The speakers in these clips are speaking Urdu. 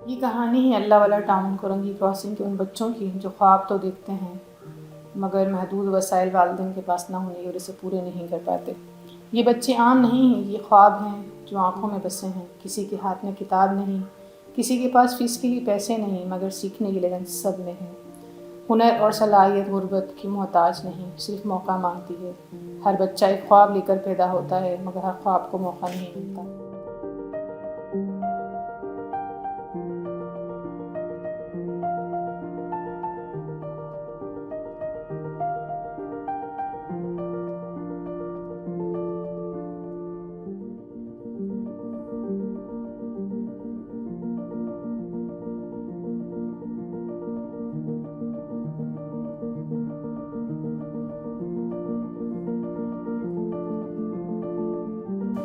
یہ کہانی ہے اللہ والا ٹاؤن کرنگی کراسنگ کے ان بچوں کی جو خواب تو دیکھتے ہیں مگر محدود وسائل والدین کے پاس نہ ہونے کی وجہ سے پورے نہیں کر پاتے۔ یہ بچے عام نہیں ہیں، یہ خواب ہیں جو آنکھوں میں بسے ہیں۔ کسی کے ہاتھ میں کتاب نہیں، کسی کے پاس فیس کے لیے پیسے نہیں، مگر سیکھنے کی لگن سب میں ہے۔ ہنر اور صلاحیت غربت کی محتاج نہیں، صرف موقع مانگتی ہے۔ ہر بچہ ایک خواب لے کر پیدا ہوتا ہے، مگر ہر خواب کو موقع نہیں ملتا۔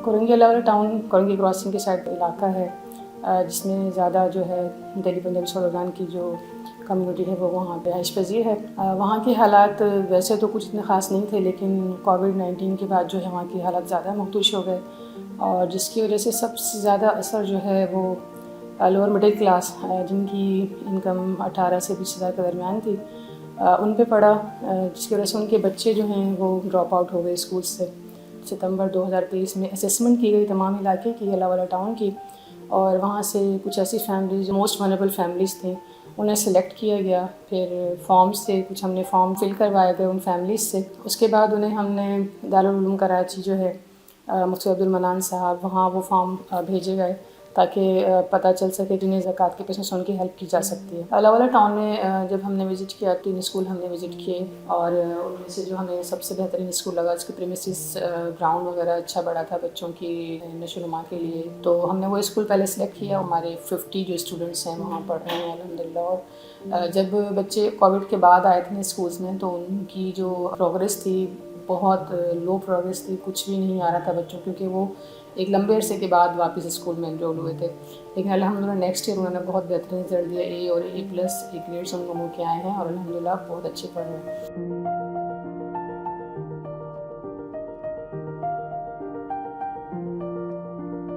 کرنگی اللہ والا ٹاؤن کرنگی کراسنگ کے سائڈ پہ علاقہ ہے جس میں زیادہ جو ہے دہلی پنجابی شعراء کی جو کمیونٹی ہے وہ وہاں پہ عائش پذیر ہے۔ وہاں کے حالات ویسے تو کچھ اتنے خاص نہیں تھے، لیکن کووڈ-19 کے بعد جو ہے وہاں کے حالات زیادہ مختوش ہو گئے، اور جس کی وجہ سے سب سے زیادہ اثر جو ہے وہ لوور مڈل کلاس جن کی انکم 18 سے 20,000 کے درمیان تھی ان پہ پڑا، جس کی وجہ سے ان کے بچے جو ہیں وہ ڈراپ آؤٹ ہو گئے اسکول سے۔ ستمبر 2023 میں اسیسمنٹ کی گئی تمام علاقے کی، اللہ والا ٹاؤن کی، اور وہاں سے کچھ ایسی فیملیز موسٹ ونریبل فیملیز تھیں انہیں سلیکٹ کیا گیا۔ پھر فارمز سے کچھ ہم نے فارم فل کروائے گئے ان فیملیز سے۔ اس کے بعد انہیں ہم نے دارالعلوم کراچی جو ہے مفتی عبدالمنان صاحب، وہاں وہ فارم بھیجے گئے تاکہ پتہ چل سکے جنہیں زکوٰۃ کے پیسوں سے ان کی ہیلپ کی جا سکتی ہے۔ اللہ والا ٹاؤن میں جب ہم نے وزٹ کیا 3 اسکول ہم نے وزٹ کیے، اور ان میں سے جو ہمیں سب سے بہترین اسکول لگا اس کے پریمیسز گراؤنڈ وغیرہ اچھا بڑا تھا بچوں کی نشو و نما کے لیے، تو ہم نے وہ اسکول پہلے سلیکٹ کیا۔ ہمارے 50 جو اسٹوڈنٹس ہیں وہاں پڑھ رہے ہیں الحمدللہ۔ اور جب بچے کووڈ کے بعد آئے تھے اسکولس میں تو ان کی جو پروگریس تھی بہت لو پروگریس تھی، کچھ بھی نہیں آ رہا تھا بچوں، کیونکہ وہ ایک لمبے عرصے کے بعد واپس اسکول میں انرول ہوئے تھے۔ لیکن الحمدللہ نیکسٹ ایئر انہوں نے بہت بہترین رزلٹ دیا، اے اور A+ ایک گریڈس ان لوگوں کے آئے ہیں، اور الحمدللہ بہت اچھے پڑھ رہے ہیں۔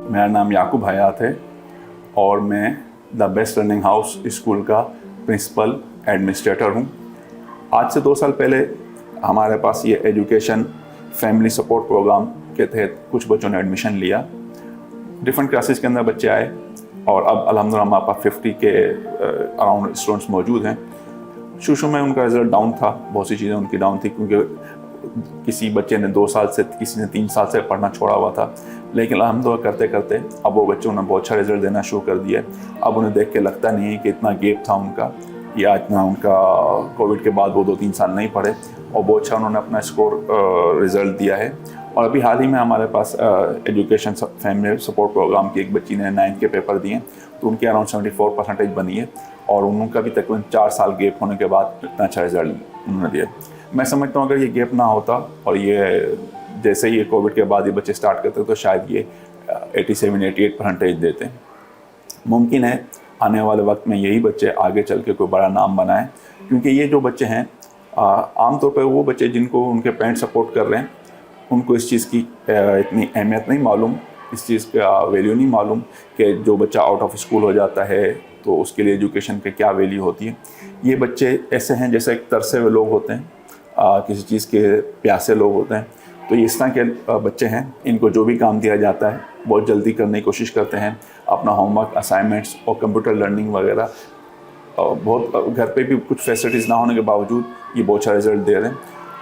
میرا نام یعقوب حیات ہے اور میں the best learning house school کا پرنسپل ایڈمنسٹریٹر ہوں۔ آج سے 2 سال پہلے ہمارے پاس یہ ایجوکیشن فیملی سپورٹ پروگرام کے تحت کچھ بچوں نے ایڈمیشن لیا۔ ڈفرینٹ کلاسز کے اندر بچے آئے، اور اب الحمدللہ ہمارے پاس 50 کے اراؤنڈ اسٹوڈنٹس موجود ہیں۔ شروع میں ان کا رزلٹ ڈاؤن تھا، بہت سی چیزیں ان کی ڈاؤن تھی، کیونکہ کسی بچے نے 2 سال سے، کسی نے 3 سال سے پڑھنا چھوڑا ہوا تھا، لیکن الحمدللہ کرتے کرتے اب وہ بچوں نے بہت اچھا رزلٹ دینا شروع کر دیا۔ اب انہیں دیکھ کے لگتا نہیں ہے کہ اتنا گیپ تھا ان کا، یا اتنا ان کا کووڈ کے بعد وہ 2-3 سال نہیں پڑھے، اور بہت اچھا انہوں نے اپنا اسکور رزلٹ دیا ہے۔ اور ابھی حال ہی میں ہمارے پاس ایجوکیشن فیملی سپورٹ پروگرام کی ایک بچی نے 9th کے پیپر دیے، تو ان کے اراؤنڈ 74% بنی ہے، اور ان کا بھی تقریباً 4 سال گیپ ہونے کے بعد اتنا اچھا رزلٹ انہوں نے دیا۔ میں سمجھتا ہوں اگر یہ گیپ نہ ہوتا، اور یہ جیسے ہی کووڈ کے بعد یہ بچے اسٹارٹ کرتے تو شاید یہ 87-88% دیتے۔ ممکن ہے آنے والے وقت میں یہی بچے آگے چل کے کوئی بڑا نام بنائیں، کیونکہ یہ جو بچے ہیں عام طور پہ وہ بچے جن کو ان کے پیرنٹ سپورٹ کر رہے ہیں، ان کو اس چیز کی اتنی اہمیت نہیں معلوم، اس چیز کا ویلیو نہیں معلوم کہ جو بچہ آؤٹ آف اسکول ہو جاتا ہے تو اس کے لیے ایجوکیشن کی کیا ویلیو ہوتی ہے۔ یہ بچے ایسے ہیں جیسے ایک ترسے ہوئے لوگ ہوتے ہیں، کسی چیز کے پیاسے لوگ ہوتے ہیں، تو یہ اس طرح کے بچے ہیں۔ ان کو جو بھی کام دیا جاتا ہے بہت جلدی کرنے کی کوشش کرتے ہیں، اپنا ہوم ورک، اسائنمنٹس اور کمپیوٹر لرننگ وغیرہ بہت، گھر پہ بھی کچھ فیسلٹیز نہ ہونے کے باوجود یہ بہت اچھا رزلٹ دے رہے ہیں،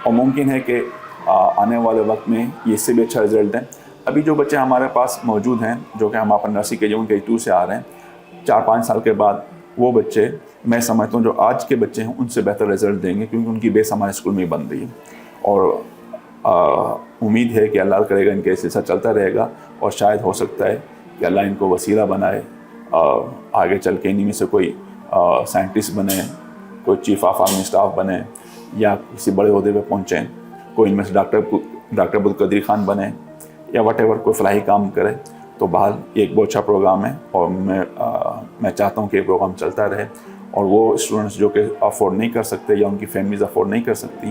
اور ممکن ہے کہ آنے والے وقت میں یہ اس سے بھی اچھا رزلٹ دیں۔ ابھی جو بچے ہمارے پاس موجود ہیں جو کہ ہم اپنے نرسری KG1 KG2 سے آ رہے ہیں، 4-5 سال کے بعد وہ بچے میں سمجھتا ہوں جو آج کے بچے ہیں ان سے بہتر رزلٹ دیں گے، کیونکہ ان کی بیس ہمارے اسکول میں ہی بن رہی ہے، اور امید ہے کہ اللہ کرے گا ان کے سلسلہ چلتا رہے گا، اور شاید ہو سکتا ہے کہ اللہ ان کو وسیلہ بنائے، آگے چل کے انہی میں سے کوئی سائنٹسٹ بنے، کوئی چیف آف آرمی اسٹاف بنے، یا کسی بڑے عہدے پہ پہنچیں، کوئی ان میں سے ڈاکٹر عبدالقدیر خان بنے، یا وٹ ایور کوئی فلاحی کام کرے۔ تو بہرحال یہ ایک بہت اچھا پروگرام ہے، اور میں چاہتا ہوں کہ یہ پروگرام چلتا رہے، اور وہ اسٹوڈنٹس جو کہ افورڈ نہیں کر سکتے یا ان کی فیملیز افورڈ نہیں کر سکتی،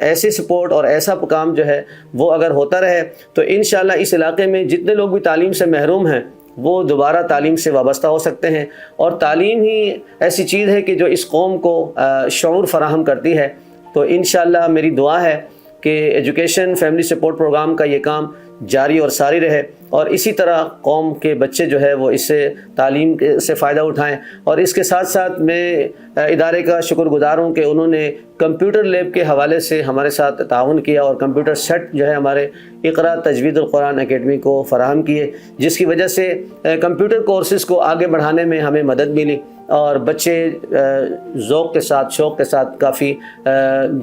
ایسے سپورٹ اور ایسا کام جو ہے وہ اگر ہوتا رہے تو انشاءاللہ اس علاقے میں جتنے لوگ بھی تعلیم سے محروم ہیں وہ دوبارہ تعلیم سے وابستہ ہو سکتے ہیں. اور تعلیم ہی ایسی چیز ہے کہ جو اس قوم کو شعور فراہم کرتی ہے. تو انشاءاللہ میری دعا ہے کہ ایجوکیشن فیملی سپورٹ پروگرام کا یہ کام جاری اور ساری رہے اور اسی طرح قوم کے بچے جو ہے وہ اس سے تعلیم سے فائدہ اٹھائیں. اور اس کے ساتھ ساتھ میں ادارے کا شکر گزار ہوں کہ انہوں نے کمپیوٹر لیب کے حوالے سے ہمارے ساتھ تعاون کیا اور کمپیوٹر سیٹ جو ہے ہمارے اقرا تجوید القرآن اکیڈمی کو فراہم کیے، جس کی وجہ سے کمپیوٹر کورسز کو آگے بڑھانے میں ہمیں مدد ملی اور بچے ذوق کے ساتھ شوق کے ساتھ کافی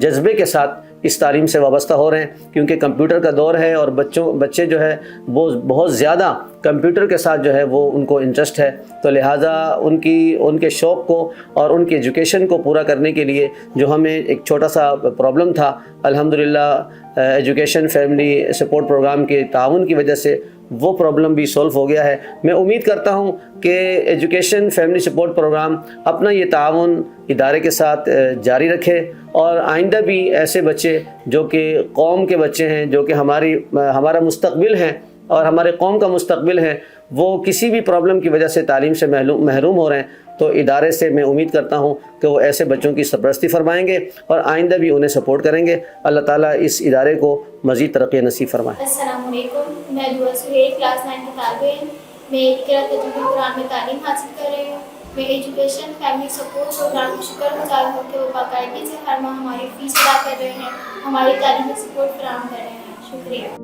جذبے کے ساتھ اس تعلیم سے وابستہ ہو رہے ہیں، کیونکہ کمپیوٹر کا دور ہے اور بچے جو ہے وہ بہت زیادہ کمپیوٹر کے ساتھ جو ہے وہ ان کو انٹرسٹ ہے. تو لہٰذا ان کے شوق کو اور ان کی ایجوکیشن کو پورا کرنے کے لیے جو ہمیں ایک چھوٹا سا پرابلم تھا، الحمدللہ ایجوکیشن فیملی سپورٹ پروگرام کے تعاون کی وجہ سے وہ پرابلم بھی سولو ہو گیا ہے. میں امید کرتا ہوں کہ ایجوکیشن فیملی سپورٹ پروگرام اپنا یہ تعاون ادارے کے ساتھ جاری رکھے اور آئندہ بھی ایسے بچے جو کہ قوم کے بچے ہیں، جو کہ ہمارا مستقبل ہیں اور ہمارے قوم کا مستقبل ہے، وہ کسی بھی پرابلم کی وجہ سے تعلیم سے محروم ہو رہے ہیں، تو ادارے سے میں امید کرتا ہوں کہ وہ ایسے بچوں کی سرپرستی فرمائیں گے اور آئندہ بھی انہیں سپورٹ کریں گے. اللہ تعالیٰ اس ادارے کو مزید ترقی نصیب فرمائے. السلام علیکم، میں دعا سہیل کلاس 9 کی طالب علم، میں اقرا تجوید القرآن میں تعلیم حاصل کر رہی ہوں. میں ایجوکیشن فیملی سپورٹ پروگرام کی شکر گزار ہوں کہ وہ باقاعدگی سے ہر ماہ ہماری فیس ادا کر رہے ہیں، ہماری تعلیم میں سپورٹ فراہم کر رہے ہیں. شکریہ.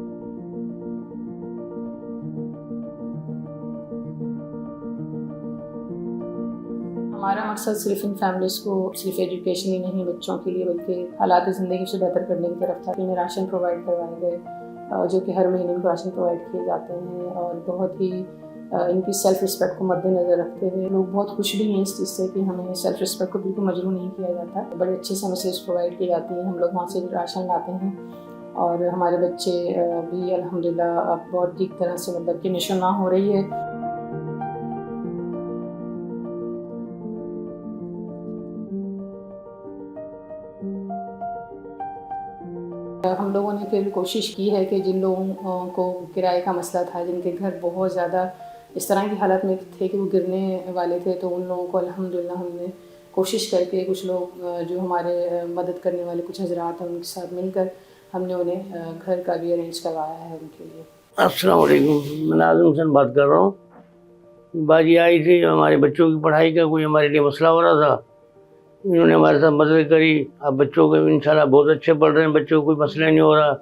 ہمارا مقصد صرف ان فیملیز کو صرف ایجوکیشن ہی نہیں بچوں کے لیے بلکہ حالات زندگی سے بہتر کرنے کی طرف تھا. انہیں راشن پرووائڈ کروائے گئے جو کہ ہر مہینے ان کو راشن پرووائڈ کیے جاتے ہیں اور بہت ہی ان کی سیلف رسپیکٹ کو مد نظر رکھتے ہوئے لوگ بہت خوش بھی ہیں اس چیز سے کہ ہمیں سیلف رسپیکٹ کو بالکل مجروح نہیں کیا جاتا. بڑے اچھے سے مسیج پرووائڈ کی جاتی ہیں. ہم لوگ وہاں سے راشن لاتے ہیں اور ہمارے بچے بھی الحمدللہ اب بہت ٹھیک طرح سے مطلب کہ نشو نما ہو رہی ہے. ہم لوگوں نے پھر کوشش کی ہے کہ جن لوگوں کو کرائے کا مسئلہ تھا، جن کے گھر بہت زیادہ اس طرح کی حالت میں تھے کہ وہ گرنے والے تھے، تو ان لوگوں کو الحمدللہ ہم نے کوشش کر کے کچھ لوگ جو ہمارے مدد کرنے والے کچھ حضرات ہیں ان کے ساتھ مل کر ہم نے انہیں گھر کا بھی ارینج کروایا ہے ان کے لیے. السلام علیکم، میں ناظم حسین بات کر رہا ہوں. بازی آئی تھی ہمارے بچوں کی پڑھائی کا کوئی ہمارے لیے مسئلہ ہو رہا تھا، انہوں نے ہمارے ساتھ مدد کری. اب بچوں کو انشاءاللہ بہت اچھے پڑھ رہے ہیں، بچوں کو کوئی مسئلہ نہیں ہو رہا.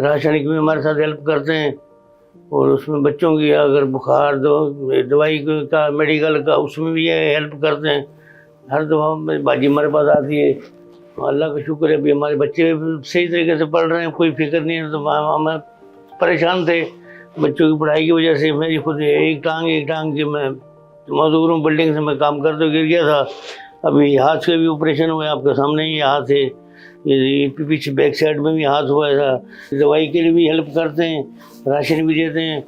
راشن کی بھی ہمارے ساتھ ہیلپ کرتے ہیں اور اس میں بچوں کی اگر بخار دوائی کا میڈیکل کا اس میں بھی یہ ہیلپ کرتے ہیں. ہر دفعہ میں باجی ہمارے پاس آتی ہے. اللہ کا شکر ہے ابھی ہمارے بچے صحیح طریقے سے پڑھ رہے ہیں، کوئی فکر نہیں ہے. تو ہم پریشان تھے بچوں کی پڑھائی کی وجہ سے. میری خود ایک ٹانگ کی میں معذور ہوں، بلڈنگ سے میں کام کرتے گر گیا تھا. ابھی ہاتھ سے بھی آپریشن ہوا ہے، آپ کے سامنے ہی ہاتھ ہے، یہ پیچھے بیک سائڈ میں بھی ہاتھ ہوا تھا. دوائی کے لیے بھی ہیلپ کرتے ہیں، راشن بھی دیتے ہیں.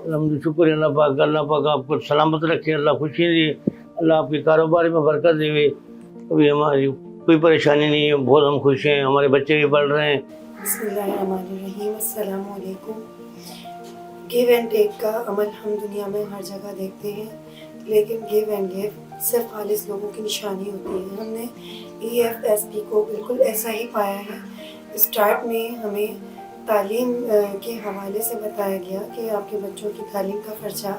الحمد شکر ہے اللہ پاک آپ کو سلامت رکھے، اللہ خوشی دے، اللہ آپ کے کاروبار میں برکت دے. ابھی ہماری کوئی پریشانی نہیں ہے، بہت ہم خوش ہیں، ہمارے بچے بھی پڑھ رہے ہیں. بسم اللہ الرحمن الرحیم. السلام علیکم. گیو اینڈ ٹیک کا عمل ہم دنیا میں ہر جگہ دیکھتے ہیں، لیکن گیو اینڈ گیو صرف خالص لوگوں کی نشانی ہوتی ہے. ہم نے EFSP کو بالکل ایسا ہی پایا ہے. اسٹارٹ میں ہمیں تعلیم کے حوالے سے بتایا گیا کہ آپ کے بچوں کی تعلیم کا خرچہ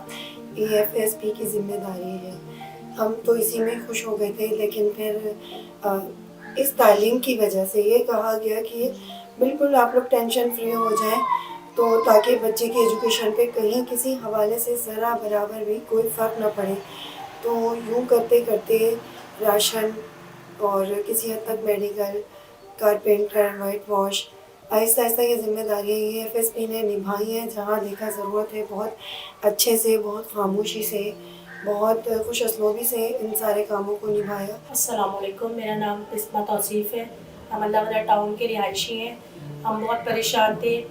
EFSP کی ذمہ داری ہے. ہم تو اسی میں خوش ہو گئے تھے، لیکن پھر اس تعلیم کی وجہ سے یہ کہا گیا کہ بالکل آپ لوگ ٹینشن فری ہو جائیں، تو تاکہ بچے کی ایجوکیشن پہ کہیں کسی حوالے سے ذرا برابر بھی کوئی فرق نہ پڑے. تو یوں کرتے کرتے راشن اور کسی حد تک میڈیکل، کارپینٹر، وائٹ واش، آہستہ آہستہ یہ ذمہ داریاں EFSP نے نبھائی ہیں. جہاں دیکھا ضرورت ہے بہت اچھے سے، بہت خاموشی سے، بہت خوش اسلوبی سے ان سارے کاموں کو نبھایا. السلام علیکم، میرا نام بسمہ توصیف ہے. ہم اللہ والا ٹاؤن کے رہائشی ہیں. ہم بہت پریشان تھے.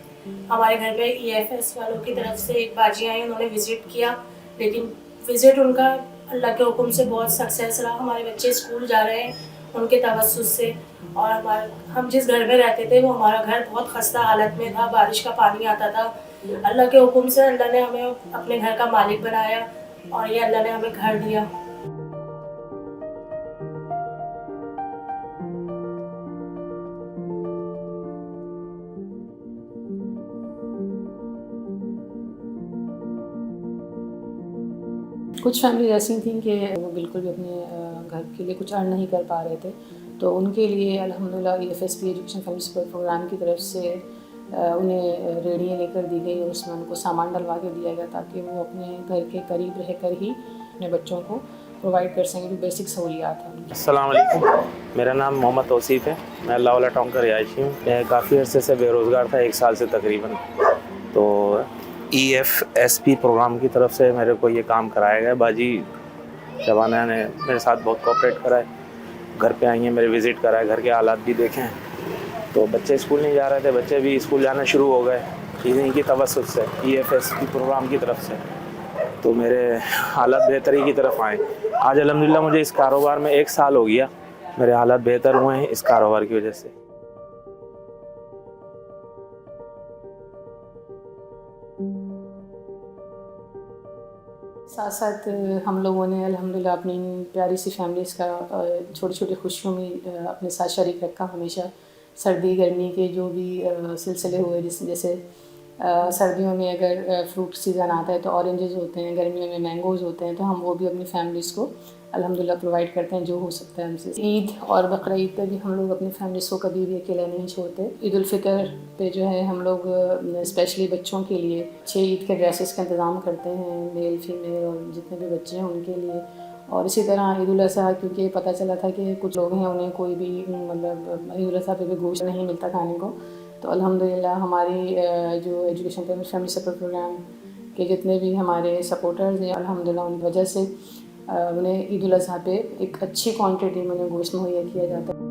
ہمارے گھر پہ EFS والوں کی طرف سے ایک باجی آئی، انہوں نے وزٹ کیا، لیکن وزٹ ان کا اللہ کے حکم سے بہت سکسیس رہا. ہمارے بچے اسکول جا رہے ہیں ان کے توسط سے. اور ہم جس گھر میں رہتے تھے وہ ہمارا گھر بہت خستہ حالت میں تھا, بارش کا پانی آتا تھا. اللہ کے حکم سے اللہ نے ہمیں اپنے گھر کا مالک بنایا اور یہ اللہ نے ہمیں گھر دیا. کچھ فیملی ایسی تھیں کہ وہ بالکل بھی اپنے گھر کے لیے کچھ ارن نہیں کر پا رہے تھے, تو ان کے لیے الحمدللہ EFSP education family support program کی طرف سے انہیں ریڑیاں لے کر دی گئی اور اس میں ان کو سامان ڈلوا کے دیا گیا تاکہ وہ اپنے گھر کے قریب رہ کر ہی اپنے بچوں کو پرووائڈ کر سکیں جو بیسک سہولیات ہیں. السلام علیکم, میرا نام محمد توصیف ہے, میں اللہ والا ٹاؤن کا رہائشی ہوں. میں کافی عرصے سے بے روزگار تھا, 1 سال سے تقریباً. تو EFSP پروگرام کی طرف سے میرے کو یہ کام کرایا گیا. باجی شبانہ نے میرے ساتھ بہت کوآپریٹ کرا ہے, گھر پہ آئی ہیں, میرے وزٹ کرائے, گھر کے حالات بھی دیکھیں. تو بچے اسکول نہیں جا رہے تھے, بچے بھی اسکول جانا شروع ہو گئے انہیں کی توسط سے, EFSP پروگرام کی طرف سے. تو میرے حالات بہتری کی طرف آئے. آج الحمدللہ مجھے اس کاروبار میں 1 سال ہو گیا, میرے حالات بہتر ہوئے ہیں اس کاروبار کی وجہ سے. ساتھ ساتھ ہم لوگوں نے الحمدللہ اپنی پیاری سی فیملیز کا چھوٹی چھوٹی خوشیوں میں اپنے ساتھ شریک رکھا. ہمیشہ سردی گرمی کے جو بھی سلسلے ہوئے, جیسے سردیوں میں اگر فروٹ سیزن آتا ہے تو اورنجز ہوتے ہیں, گرمیوں میں مینگوز ہوتے ہیں, تو ہم وہ بھی اپنی فیملیز کو الحمدللہ پرووائڈ کرتے ہیں جو ہو سکتا ہے ہم سے. عید اور بقرعید پہ بھی ہم لوگ اپنی فیملیز کو کبھی بھی اکیلا نہیں چھوڑتے. عید الفطر پہ جو ہے ہم لوگ اسپیشلی بچوں کے لیے 6 عید کے ڈریسز کا انتظام کرتے ہیں, میل فیمیل اور جتنے بھی بچے ہیں ان کے لیے. اور اسی طرح عید الاضحیٰ, کیونکہ پتہ چلا تھا کہ کچھ لوگ ہیں انہیں کوئی بھی مطلب عید الاضحیٰ پہ بھی گوشت نہیں ملتا کھانے کو, تو الحمدللہ ہماری جو ایجوکیشن فیملی سپورٹ پروگرام کے جتنے بھی ہمارے سپورٹرز ہیں الحمدللہ ان کی وجہ سے انہیں عید الاضحیٰ پہ ایک اچھی کوانٹٹی میں انہیں گوشت مہیا کیا جاتا ہے.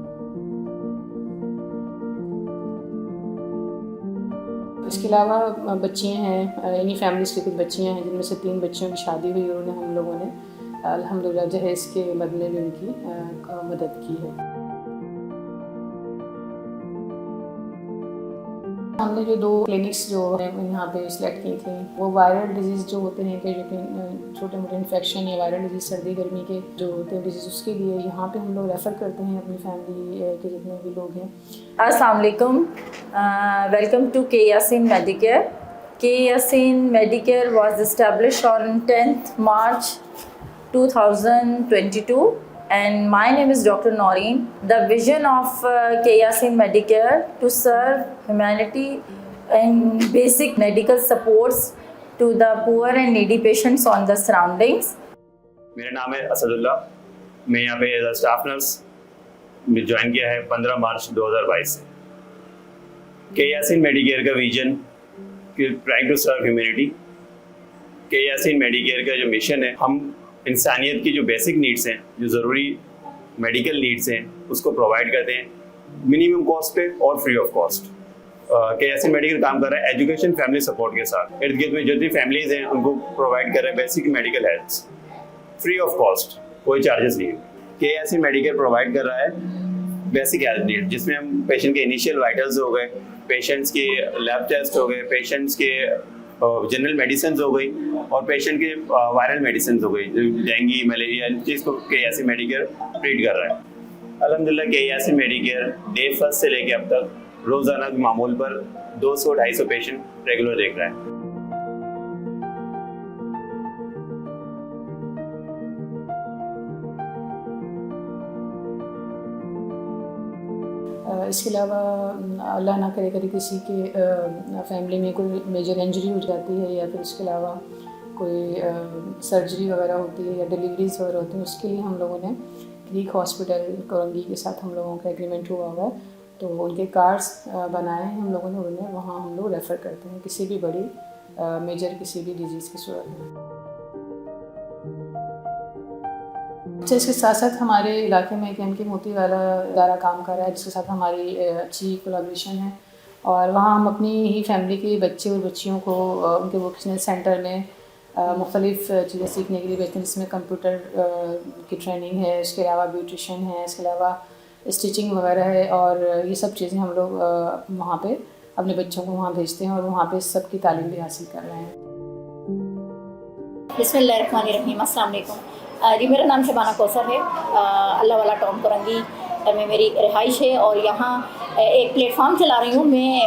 اس کے علاوہ بچیاں ہیں, انہی فیملیز کی کچھ بچیاں ہیں جن میں سے 3 بچیوں کی شادی ہوئی, اور انہیں ہم لوگوں نے الحمدللہ جہیز کے بدلے میں ان کی مدد کی ہے. ہم نے جو 2 کلینکس جو یہاں پہ سلیکٹ کی تھیں وہ وائرل ڈیزیز جو ہوتے ہیں کہ جو کہ چھوٹے موٹے انفیکشن یا وائرل ڈیزیز سردی گرمی کے جو ہوتے ہیں ڈیزیز, اس کے لیے یہاں پہ ہم لوگ ریفر کرتے ہیں اپنی فیملی کے جتنے بھی لوگ ہیں. السلام علیکم, ویلکم ٹو کے یاسین میڈیکیئر. کے Yaseen Medicare was established on 10th March 2022. And my name is Dr. Noreen. The vision of K Yassin Medicare to serve humanity and basic medical supports to the poor and needy patients on the surroundings. میرا نام ہے اسد اللہ, میں یہاں پہ as a staff nurse join کیا ہے 15 مارچ 2022 سے. کے یاسین میڈیکیئر کا vision trying to serve humanity. کے یاسین میڈیکیئر کا جو مشن ہے, ہم انسانیت کی جو بیسک نیڈس ہیں, جو ضروری میڈیکل نیڈس ہیں, اس کو پرووائڈ کرتے ہیں منیمم کاسٹ پہ اور فری آف کاسٹ. کے یاسین میڈیکل کام کر رہا ہے ایجوکیشن فیملی سپورٹ کے ساتھ. ارد گرد میں جتنی فیملیز ہیں ان کو پرووائڈ کر رہا ہے basic medical health free of cost, کوئی چارجز نہیں. کے یاسین میڈیکل پرووائڈ کر رہا ہے بیسک ہیلتھ نیڈ, جس میں ہم پیشنٹ کے انیشیل وائٹلز ہو گئے, پیشنٹس کے لیب ٹیسٹ ہو گئے, پیشنٹس کے جنرل میڈیسنز ہو گئی, اور پیشنٹ کے وائرل میڈیسنز ہو گئی, ڈینگی ملیریا, ان چیز کو کے یاسین میڈیکیئر ٹریٹ کر رہا ہے. الحمدللہ کے یاسین میڈیکیئر ڈے فرسٹ سے لے کے اب تک روزانہ کے معمول پر 200-250 پیشنٹ ریگولر دیکھ رہا ہے. اس کے علاوہ اللہ نہ کرے کبھی کسی کے فیملی میں کوئی میجر انجری ہو جاتی ہے, یا پھر اس کے علاوہ کوئی سرجری وغیرہ ہوتی ہے یا ڈلیوریز وغیرہ ہوتی ہیں, اس کے لیے ہم لوگوں نے کریک ہاسپٹل کورنگی کے ساتھ ہم لوگوں کا ایگریمنٹ ہوا ہوا ہے, تو ان کے کارڈس بنائے ہیں ہم لوگوں نے, انہیں وہاں ہم لوگ ریفر کرتے ہیں کسی بھی بڑی میجر کسی بھی ڈیزیز کی صورت میں. اچھا, اس کے ساتھ ساتھ ہمارے علاقے میں ایم کے موتی والا ادارہ کام کر رہا ہے جس کے ساتھ ہماری اچھی کولیبریشن ہے, اور وہاں ہم اپنی ہی فیملی کے بچے اور بچیوں کو ان کے ووکیشنل سینٹر میں مختلف چیزیں سیکھنے کے لیے بھیجتے ہیں، جس میں کمپیوٹر کی ٹریننگ ہے، اس کے علاوہ بیوٹیشین ہے، اس کے علاوہ اسٹیچنگ وغیرہ ہے، اور یہ سب چیزیں ہم لوگ وہاں پہ اپنے بچوں کو وہاں بھیجتے ہیں اور وہاں پہ سب کی تعلیم بھی حاصل کر رہے ہیں۔ بسم اللہ الرحمن الرحیم، السلام علیکم جی، میرا نام شبانہ کوثر ہے، اللہ والا ٹاؤن کرنگی میں میری رہائش ہے، اور یہاں ایک پلیٹ فارم چلا رہی ہوں میں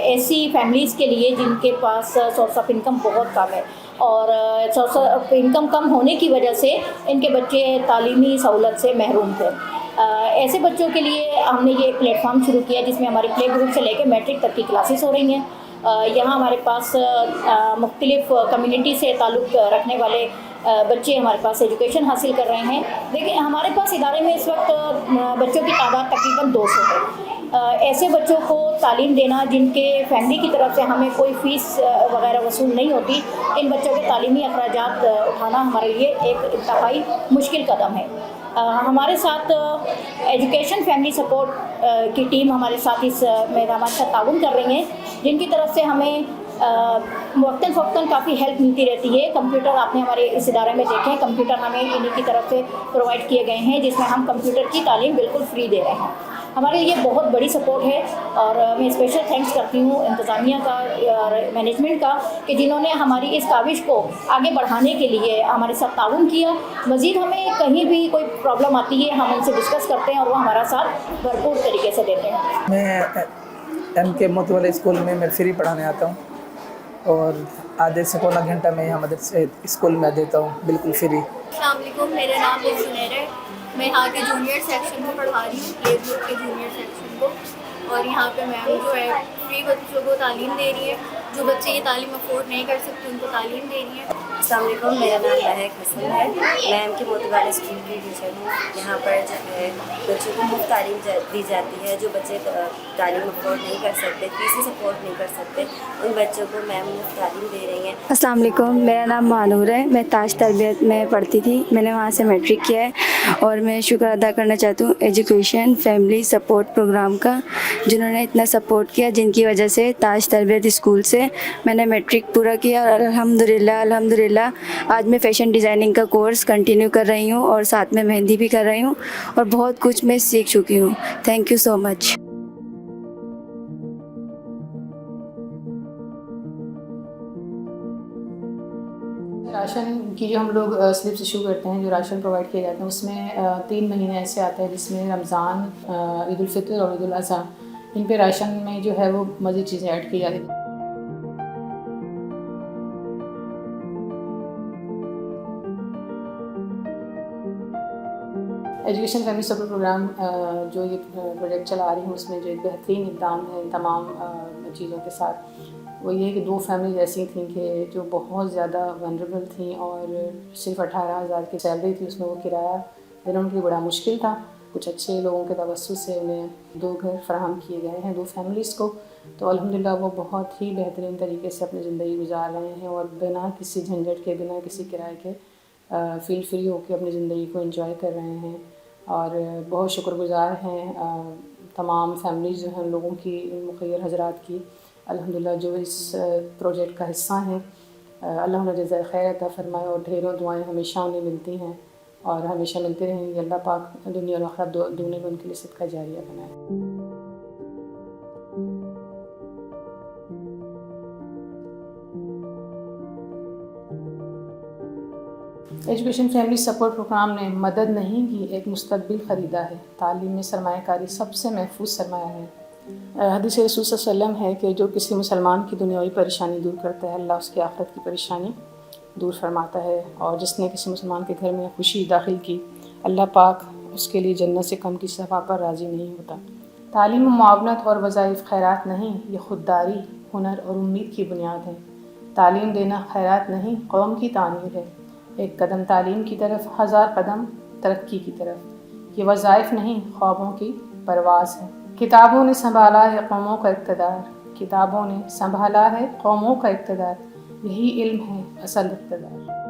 ایسی فیملیز کے لیے جن کے پاس سورس آف انکم بہت کم ہے، اور سورس آف انکم کم ہونے کی وجہ سے ان کے بچے تعلیمی سہولت سے محروم تھے۔ ایسے بچوں کے لیے ہم نے یہ پلیٹ فارم شروع کیا جس میں ہماری پلے گروپ سے لے کے میٹرک تک کی کلاسز ہو رہی ہیں۔ یہاں ہمارے پاس مختلف کمیونٹی سے تعلق رکھنے والے بچے ہمارے پاس ایجوکیشن حاصل کر رہے ہیں۔ دیکھیں، ہمارے پاس ادارے میں اس وقت بچوں کی تعداد تقریباً 200 ہے۔ ایسے بچوں کو تعلیم دینا جن کے فیملی کی طرف سے ہمیں کوئی فیس وغیرہ وصول نہیں ہوتی، ان بچوں کے تعلیمی اخراجات اٹھانا ہمارے لیے ایک انتہائی مشکل قدم ہے۔ ہمارے ساتھ ایجوکیشن فیملی سپورٹ کی ٹیم ہمارے ساتھ اس میں ہمارے ساتھ تعاون کر رہی ہیں، جن کی طرف سے ہمیں وقتاً فوقتاً کافی ہیلپ ملتی رہتی ہے۔ کمپیوٹر آپ نے ہمارے اس ادارے میں دیکھیں، کمپیوٹر ہمیں انہیں کی طرف سے پرووائڈ کیے گئے ہیں، جس میں ہم کمپیوٹر کی تعلیم بالکل فری دے رہے ہیں۔ ہمارے لیے بہت بڑی سپورٹ ہے، اور میں اسپیشل تھینکس کرتی ہوں انتظامیہ کا اور مینجمنٹ کا کہ جنہوں نے ہماری اس کاوش کو آگے بڑھانے کے لیے ہمارے ساتھ تعاون کیا۔ مزید ہمیں کہیں بھی کوئی پرابلم آتی ہے، ہم ان سے ڈسکس کرتے ہیں اور وہ ہمارا ساتھ بھرپور طریقے سے دیتے ہیں۔ میں ایم کے موتی والے اسکول میں فری پڑھانے آتا ہوں، اور آدھے سے پونا گھنٹہ میں یہاں مدرسے اسکول میں دیتا ہوں بالکل فری۔ السلام علیکم، میرا نام زنیر ہے، میں یہاں کے جونیئر سیکشن کو پڑھا رہی ہوں، پلے گروپ کے جونیئر سیکشن کو، اور یہاں پہ میم جو ہے فری بچوں کو تعلیم دے رہی ہے، جو بچے یہ تعلیم افورڈ نہیں کر سکتے ان کو تعلیم دے رہی ہے۔ السلام علیکم، میرا نام مہک حسن ہے، میں ایم کے موتی والے اسکول کی ٹیچر ہوں۔ یہاں پر جو ہے بچوں کو مفت تعلیم دی جاتی ہے، جو بچے تعلیم افورڈ نہیں کر سکتے، فیس سپورٹ نہیں کر سکتے، ان بچوں کو میم مفت تعلیم دے رہی ہیں۔ السلام علیکم، میرا نام مانور ہے، میں تاج تربیت میں پڑھتی تھی، میں نے وہاں سے میٹرک کیا ہے، اور میں شکر ادا کرنا چاہتی ہوں ایجوکیشن فیملی سپورٹ پروگرام کا، جنہوں نے اتنا سپورٹ کیا، جن کی وجہ سے تاج تربیت اسکول سے میں نے میٹرک پورا کیا، اور الحمدللہ آج میں فیشن ڈیزائننگ کا کورس کنٹینیو کر رہی ہوں، اور ساتھ میں مہندی بھی کر رہی ہوں، اور بہت کچھ میں سیکھ چکی ہوں۔ Thank you so much. Ration کی جو ہم لوگ سلپس ایشو کرتے ہیں، جو راشن پرووائڈ کیے جاتے ہیں، اس میں 3 مہینے ایسے آتے ہیں جس میں رمضان، عید الفطر اور عید الاضحیٰ، ان پہ راشن میں جو ہے وہ مزید چیزیں ایڈ کی جاتی ہیں۔ ایجوکیشن فیملی سپورٹ پروگرام جو یہ پروجیکٹ چلا رہی ہوں، اس میں جو ایک بہترین اقدام ہے تمام چیزوں کے ساتھ، وہ یہ ہے کہ 2 فیملیز ایسی تھیں کہ جو بہت زیادہ ونریبل تھیں، اور صرف 18,000 کی سیلری تھی، اس میں وہ کرایہ دینا ان کے لیے بڑا مشکل تھا۔ کچھ اچھے لوگوں کے توسط سے انہیں 2 گھر فراہم کیے گئے ہیں 2 فیملیز کو، تو الحمدللہ وہ بہت ہی بہترین طریقے سے اپنی زندگی گزار رہے ہیں، اور بنا کسی جھنجھٹ کے، بنا کسی کرائے کے فیل فری ہو کے اپنی زندگی کو انجوائے کر رہے ہیں، اور بہت شکر گزار ہیں تمام فیملیز جو ہیں لوگوں کی، مخیر حضرات کی، الحمدللہ جو اس پروجیکٹ کا حصہ ہیں۔ اللہ انہیں جزائے خیر عطا فرمائے، اور ڈھیروں دعائیں ہمیشہ انہیں ملتی ہیں اور ہمیشہ ملتے رہیں گے۔ اللہ پاک دنیا اور آخرت دونوں میں ان کے لیے صدقہ جاریہ بنائے۔ ایجوکیشن فیملی سپورٹ پروگرام نے مدد نہیں کی، ایک مستقبل خریدا ہے۔ تعلیم میں سرمایہ کاری سب سے محفوظ سرمایہ ہے۔ حدیث رسول صلی اللہ علیہ وسلم ہے کہ جو کسی مسلمان کی دنیاوی پریشانی دور کرتا ہے، اللہ اس کی آخرت کی پریشانی دور فرماتا ہے، اور جس نے کسی مسلمان کے گھر میں خوشی داخل کی، اللہ پاک اس کے لیے جنت سے کم کی صفا پر راضی نہیں ہوتا۔ تعلیم و معاونت اور وظائف خیرات نہیں، یہ خودداری، ہنر اور امید کی بنیاد ہے۔ تعلیم دینا خیرات نہیں، قوم کی تعمیر ہے۔ ایک قدم تعلیم کی طرف، 1000 قدم ترقی کی طرف۔ یہ وظائف نہیں، خوابوں کی پرواز ہے۔ کتابوں نے سنبھالا ہے قوموں کا اقتدار، کتابوں نے سنبھالا ہے قوموں کا اقتدار، یہی علم ہے اصل اقتدار۔